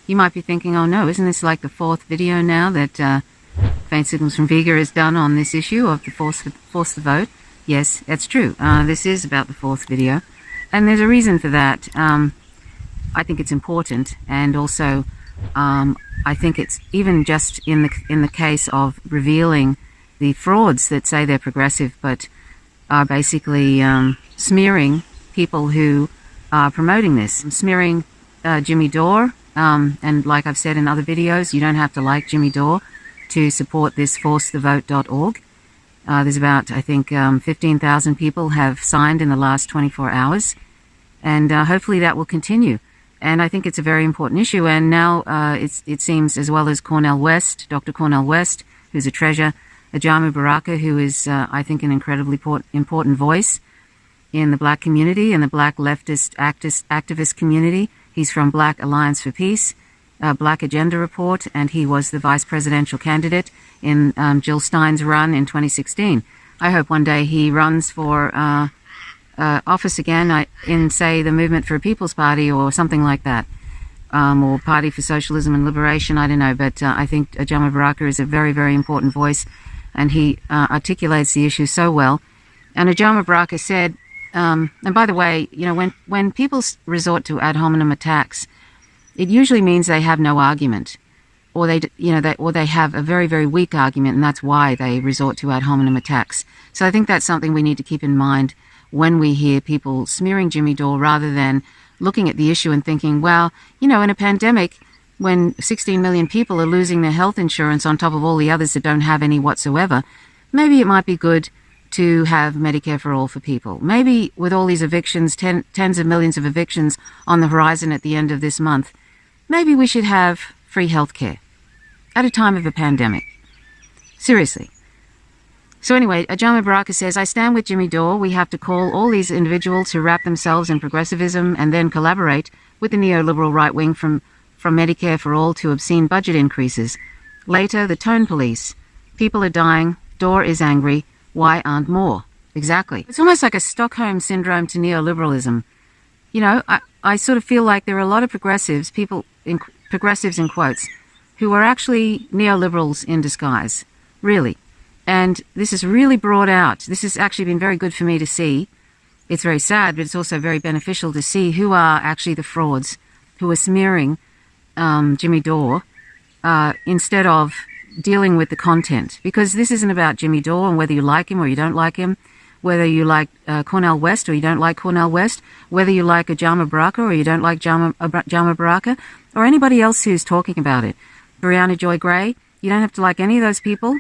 You might be thinking, oh no, isn't this like the fourth video now that Faint Signals from Vega has done on this issue of the force the vote? Yes, that's true. This is about the fourth video, and there's a reason for that. I think it's important, and also I think it's even just in the case of revealing the frauds that say they're progressive but are basically smearing people who are promoting this, smearing Jimmy Dore. And like I've said in other videos, you don't have to like Jimmy Dore to support this forcethevote.org. There's about, I think, 15,000 people have signed in the last 24 hours. And hopefully that will continue. And I think it's a very important issue. And now it seems, as well as Cornel West, Dr. Cornel West, who's a treasure, Ajamu Baraka, who is, I think, an incredibly important voice in the black community and the black leftist activist community. He's from Black Alliance for Peace, Black Agenda Report, and he was the vice presidential candidate in Jill Stein's run in 2016. I hope one day he runs for office again in, say, the Movement for a People's Party or something like that, or Party for Socialism and Liberation, I don't know. But I think Ajamu Baraka is a very, very important voice, and he articulates the issue so well. And Ajamu Baraka said, and by the way, you know, when people resort to ad hominem attacks, it usually means they have no argument, or they have a very, very weak argument, and that's why they resort to ad hominem attacks. So I think that's something we need to keep in mind when we hear people smearing Jimmy Dore, rather than looking at the issue and thinking, well, you know, in a pandemic, when 16 million people are losing their health insurance on top of all the others that don't have any whatsoever, maybe it might be good to have Medicare for all for people. Maybe with all these evictions, tens of millions of evictions on the horizon at the end of this month, maybe we should have free health care at a time of a pandemic. Seriously. So anyway, Ajamu Baraka says, I stand with Jimmy Dore. We have to call all these individuals who wrap themselves in progressivism and then collaborate with the neoliberal right wing from Medicare for all to obscene budget increases. Later, the tone police. People are dying. Dore is angry. Why aren't more? Exactly. It's almost like a Stockholm syndrome to neoliberalism. You know, I sort of feel like there are a lot of progressives, progressives in quotes, who are actually neoliberals in disguise. Really. And this is really brought out. This has actually been very good for me to see. It's very sad, but it's also very beneficial to see who are actually the frauds, who are smearing Jimmy Dore instead of dealing with the content. Because this isn't about Jimmy Dore and whether you like him or you don't like him, whether you like Cornel West or you don't like Cornel West, whether you like Ajamu Baraka or you don't like Ajamu Baraka, or anybody else who's talking about it. Brianna Joy Gray, you don't have to like any of those people.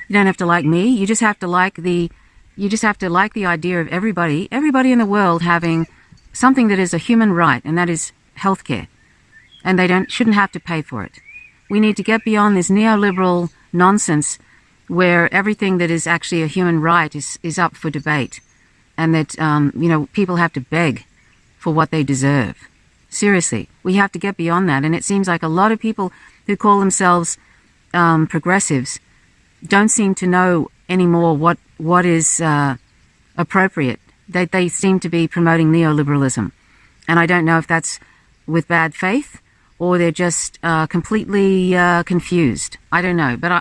You don't have to like me. You just have to like the idea of everybody in the world having something that is a human right, and that is healthcare. And they shouldn't have to pay for it. We need to get beyond this neoliberal nonsense where everything that is actually a human right is up for debate, and that people have to beg for what they deserve. Seriously, we have to get beyond that. And it seems like a lot of people who call themselves progressives don't seem to know anymore what is appropriate. They seem to be promoting neoliberalism, and I don't know if that's with bad faith or they're just completely confused. I don't know, but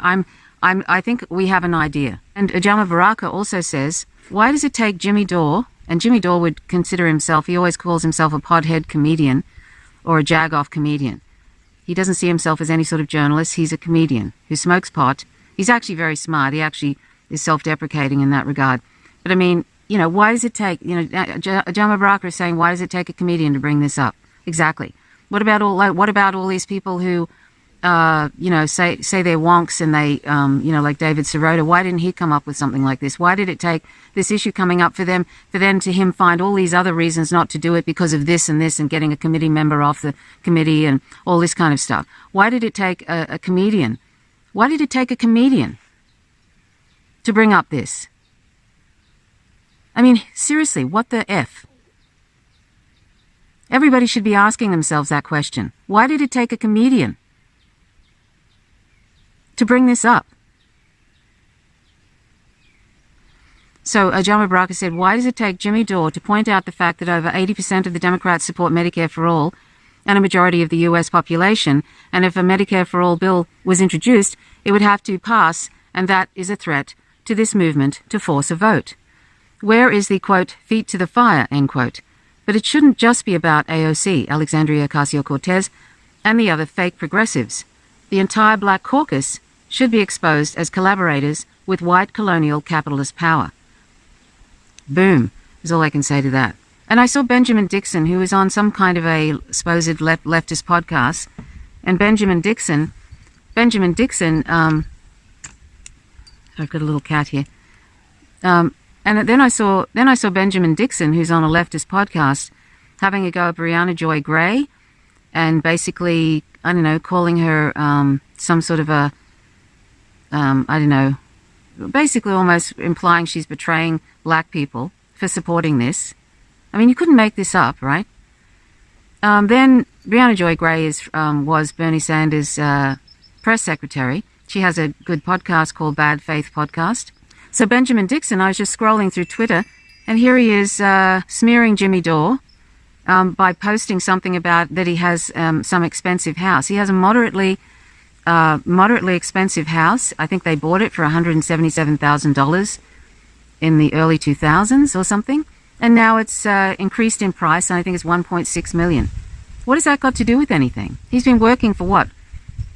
I think we have an idea. And Ajamu Baraka also says, why does it take Jimmy Dore, and Jimmy Dore would consider himself, he always calls himself a podhead comedian or a jag-off comedian. He doesn't see himself as any sort of journalist. He's a comedian who smokes pot. He's actually very smart. He actually is self-deprecating in that regard. But I mean, why does it take, Ajamu Baraka is saying, why does it take a comedian to bring this up? Exactly. What about all these people who, say they're wonks and they, like David Sirota? Why didn't he come up with something like this? Why did it take this issue coming up for then to him find all these other reasons not to do it because of this and this and getting a committee member off the committee and all this kind of stuff? Why did it take a comedian? Why did it take a comedian to bring up this? I mean, seriously, what the F? Everybody should be asking themselves that question. Why did it take a comedian to bring this up? So Ajamu Baraka said, why does it take Jimmy Dore to point out the fact that over 80% of the Democrats support Medicare for all, and a majority of the US population. And if a Medicare for All bill was introduced, it would have to pass, and that is a threat to this movement to force a vote. Where is the, quote, feet to the fire, end quote? But it shouldn't just be about AOC, Alexandria Ocasio-Cortez, and the other fake progressives. The entire Black caucus should be exposed as collaborators with white colonial capitalist power. Boom, is all I can say to that. And I saw Benjamin Dixon, who was on some kind of a supposed leftist podcast, and Benjamin Dixon, I've got a little cat here. And then I saw Benjamin Dixon, who's on a leftist podcast, having a go at Brianna Joy Gray, and basically, I don't know, calling her some sort of a, I don't know, basically almost implying she's betraying black people for supporting this. I mean, you couldn't make this up, right? Then Brianna Joy Gray was Bernie Sanders' press secretary. She has a good podcast called Bad Faith Podcast. So Benjamin Dixon, I was just scrolling through Twitter, and here he is smearing Jimmy Dore by posting something about that he has some expensive house. He has a moderately expensive house. I think they bought it for $177,000 in the early 2000s or something. And now it's increased in price, and I think it's $1.6 million. What has that got to do with anything? He's been working for what,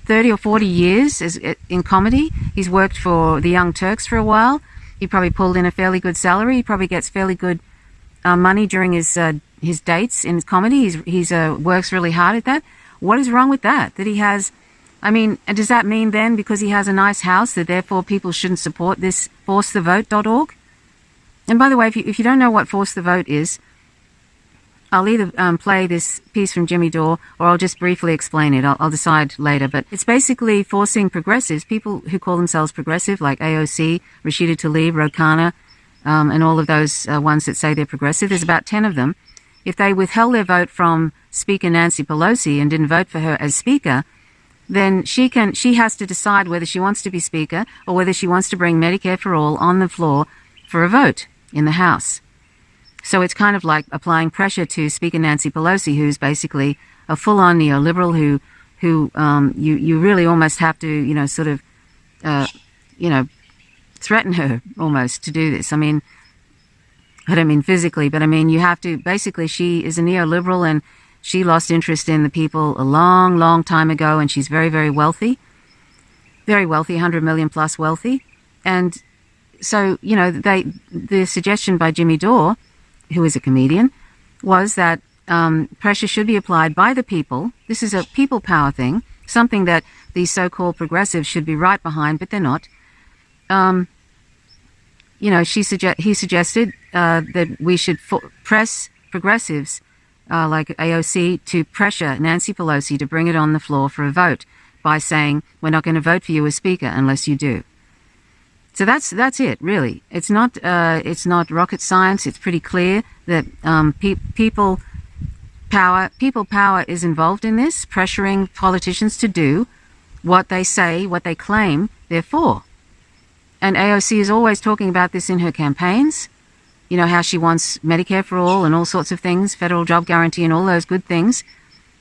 30 or 40 years in comedy? He's worked for the Young Turks for a while. He probably pulled in a fairly good salary. He probably gets fairly good money during his dates in comedy. He's works really hard at that. What is wrong with that? That he has, I mean, does that mean then because he has a nice house that therefore people shouldn't support this forcethevote.org? And by the way, if you don't know what Force the Vote is, I'll either play this piece from Jimmy Dore or I'll just briefly explain it. I'll decide later. But it's basically forcing progressives, people who call themselves progressive, like AOC, Rashida Tlaib, Ro Khanna, and all of those ones that say they're progressive. There's about 10 of them. If they withheld their vote from Speaker Nancy Pelosi and didn't vote for her as Speaker, then she has to decide whether she wants to be Speaker or whether she wants to bring Medicare for All on the floor for a vote in the House. So it's kind of like applying pressure to Speaker Nancy Pelosi, who's basically a full-on neoliberal who you really almost have to, sort of, threaten her almost to do this. I mean, I don't mean physically, but I mean you have to, basically she is a neoliberal and she lost interest in the people a long, long time ago, and she's very, very wealthy, 100 million plus wealthy. And so, the suggestion by Jimmy Dore, who is a comedian, was that pressure should be applied by the people. This is a people power thing, something that these so-called progressives should be right behind, but they're not. He suggested that we should press progressives like AOC to pressure Nancy Pelosi to bring it on the floor for a vote by saying, we're not going to vote for you as Speaker unless you do. So that's it, really. It's not rocket science. It's pretty clear that people power is involved in this, pressuring politicians to do what they say, what they claim they're for. And AOC is always talking about this in her campaigns. You know, how she wants Medicare for all and all sorts of things, federal job guarantee and all those good things.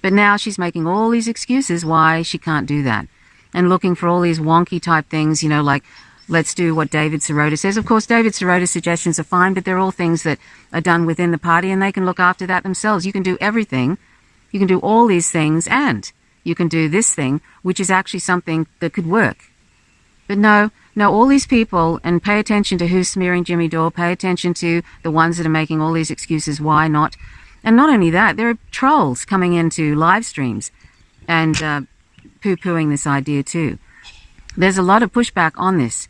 But now she's making all these excuses why she can't do that, and looking for all these wonky type things, like, let's do what David Sirota says. Of course, David Sirota's suggestions are fine, but they're all things that are done within the party, and they can look after that themselves. You can do everything. You can do all these things, and you can do this thing, which is actually something that could work. But no, all these people, and pay attention to who's smearing Jimmy Dore, pay attention to the ones that are making all these excuses why not. And not only that, there are trolls coming into live streams and poo-pooing this idea too. There's a lot of pushback on this.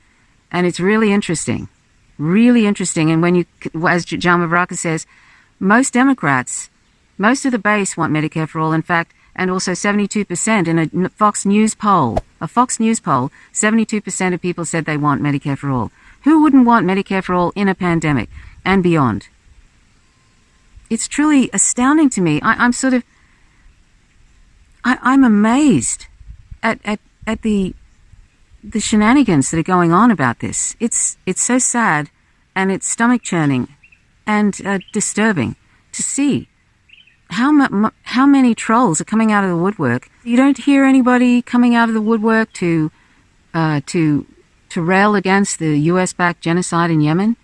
And it's really interesting. And when as Ajamu Baraka says, most Democrats, most of the base want Medicare for all. In fact, and also 72% in a Fox News poll, 72% of people said they want Medicare for all. Who wouldn't want Medicare for all in a pandemic and beyond? It's truly astounding to me. I'm amazed at the shenanigans that are going on about this. It's so sad, and it's stomach churning and disturbing to see how many trolls are coming out of the woodwork. You don't hear anybody coming out of the woodwork to rail against the US-backed genocide in Yemen.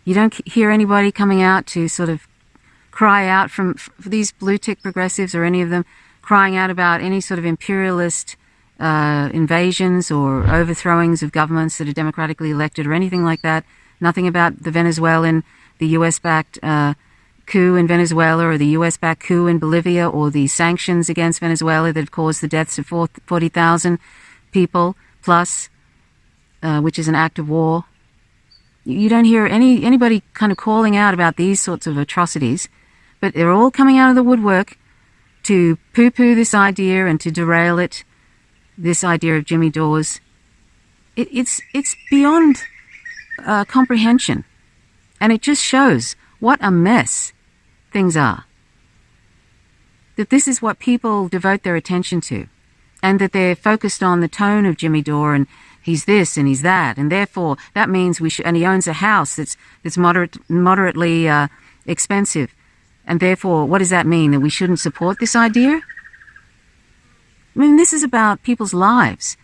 You don't hear anybody coming out to sort of cry out for these blue-tick progressives or any of them crying out about any sort of imperialist invasions or overthrowings of governments that are democratically elected or anything like that. Nothing about the Venezuelan, the US-backed coup in Venezuela or the US-backed coup in Bolivia or the sanctions against Venezuela that have caused the deaths of 40,000 people plus, which is an act of war. You don't hear anybody kind of calling out about these sorts of atrocities, but they're all coming out of the woodwork to poo-poo this idea and to derail it, this idea of Jimmy Dore's. It's beyond comprehension, and it just shows what a mess things are. That this is what people devote their attention to, and that they're focused on the tone of Jimmy Dore and he's this and he's that, and therefore that means we should. And he owns a house that's moderately expensive, and therefore what does that mean, that we shouldn't support this idea? I mean, this is about people's lives.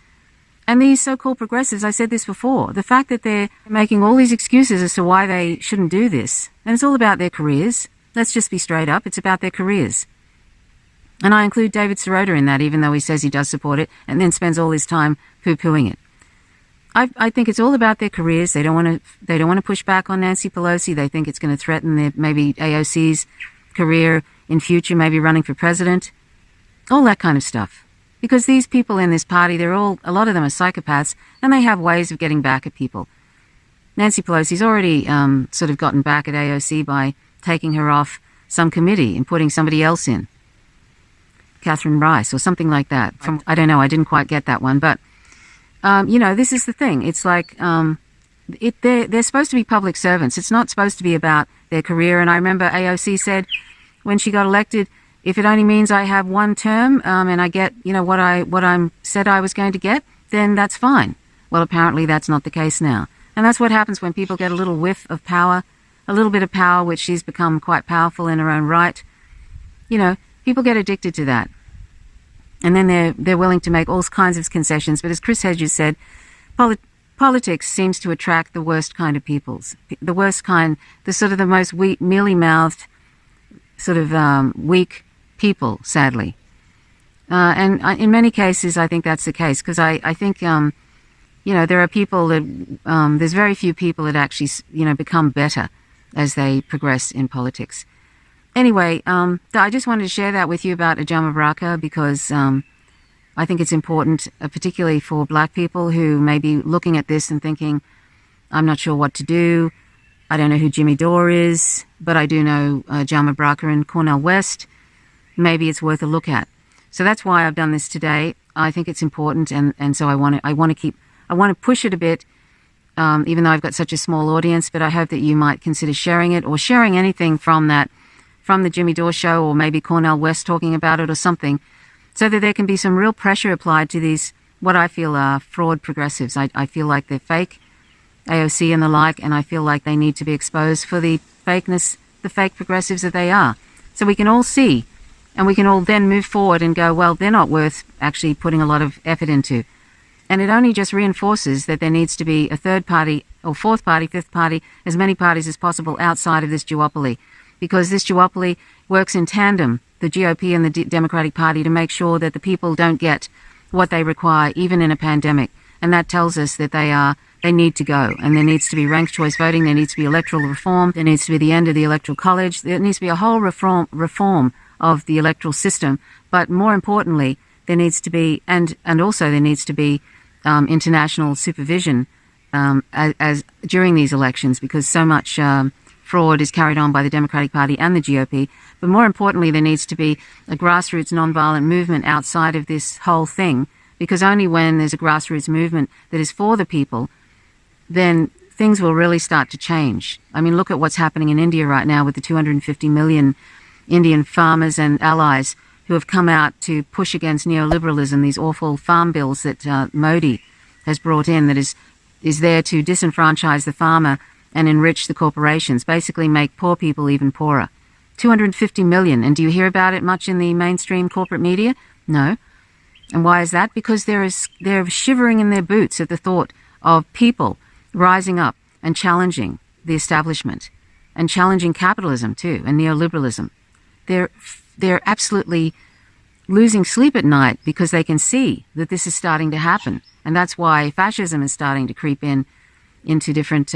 And these so-called progressives, I said this before, the fact that they're making all these excuses as to why they shouldn't do this, and it's all about their careers. Let's just be straight up. It's about their careers. And I include David Sirota in that, even though he says he does support it and then spends all his time poo-pooing it. I think it's all about their careers. They don't want to push back on Nancy Pelosi. They think it's going to threaten their maybe AOC's career in future, maybe running for president. All that kind of stuff. Because these people in this party, a lot of them are psychopaths, and they have ways of getting back at people. Nancy Pelosi's already sort of gotten back at AOC by taking her off some committee and putting somebody else in. Catherine Rice or something like that. I don't know, I didn't quite get that one. But, this is the thing. It's like they're supposed to be public servants. It's not supposed to be about their career. And I remember AOC said when she got elected, if it only means I have one term and I get, what I said I was going to get, then that's fine. Well, apparently that's not the case now. And that's what happens when people get a little whiff of power, a little bit of power, which she's become quite powerful in her own right. People get addicted to that. And then they're willing to make all kinds of concessions. But as Chris Hedges said, politics seems to attract the worst kind of peoples. The worst kind, the most weak, mealy-mouthed, weak people, sadly. And in many cases, I think that's the case, because I think, there are people that, there's very few people that actually, become better as they progress in politics. Anyway, I just wanted to share that with you about Ajamu Baraka, because I think it's important, particularly for black people who may be looking at this and thinking, I'm not sure what to do. I don't know who Jimmy Dore is, but I do know Ajamu Baraka and Cornel West. Maybe it's worth a look at. So that's why I've done this today. I think it's important, and so I want to push it a bit, even though I've got such a small audience. But I hope that you might consider sharing it or sharing anything from the Jimmy Dore show, or maybe Cornel West talking about it or something, so that there can be some real pressure applied to these what I feel are fraud progressives. I feel like they're fake, AOC and the like, and I feel like they need to be exposed for the fakeness, the fake progressives that they are, so we can all see. And we can all then move forward and go, well, they're not worth actually putting a lot of effort into. And it only just reinforces that there needs to be a third party or fourth party, fifth party, as many parties as possible outside of this duopoly. Because this duopoly works in tandem, the GOP and the Democratic Party, to make sure that the people don't get what they require, even in a pandemic. And that tells us that they need to go. And there needs to be ranked choice voting, there needs to be electoral reform, there needs to be the end of the Electoral College, there needs to be a whole reform of the electoral system, but more importantly, there needs to be, and also there needs to be international supervision as during these elections, because so much fraud is carried on by the Democratic Party and the GOP. But more importantly, there needs to be a grassroots nonviolent movement outside of this whole thing, because only when there's a grassroots movement that is for the people, then things will really start to change. I mean, look at what's happening in India right now with the 250 million Indian farmers and allies who have come out to push against neoliberalism, these awful farm bills that Modi has brought in, that is there to disenfranchise the farmer and enrich the corporations, basically make poor people even poorer. 250 million. And do you hear about it much in the mainstream corporate media? No. And why is that? Because they're shivering in their boots at the thought of people rising up and challenging the establishment and challenging capitalism too and neoliberalism. They're absolutely losing sleep at night because they can see that this is starting to happen. And that's why fascism is starting to creep into different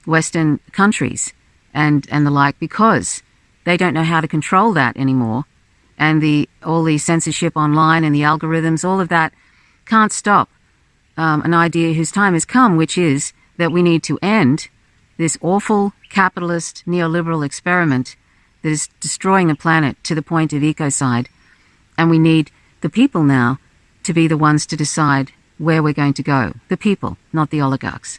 Western countries and the like, because they don't know how to control that anymore. And all the censorship online and the algorithms, all of that can't stop an idea whose time has come, which is that we need to end this awful capitalist neoliberal experiment that is destroying the planet to the point of ecocide. And we need the people now to be the ones to decide where we're going to go. The people, not the oligarchs.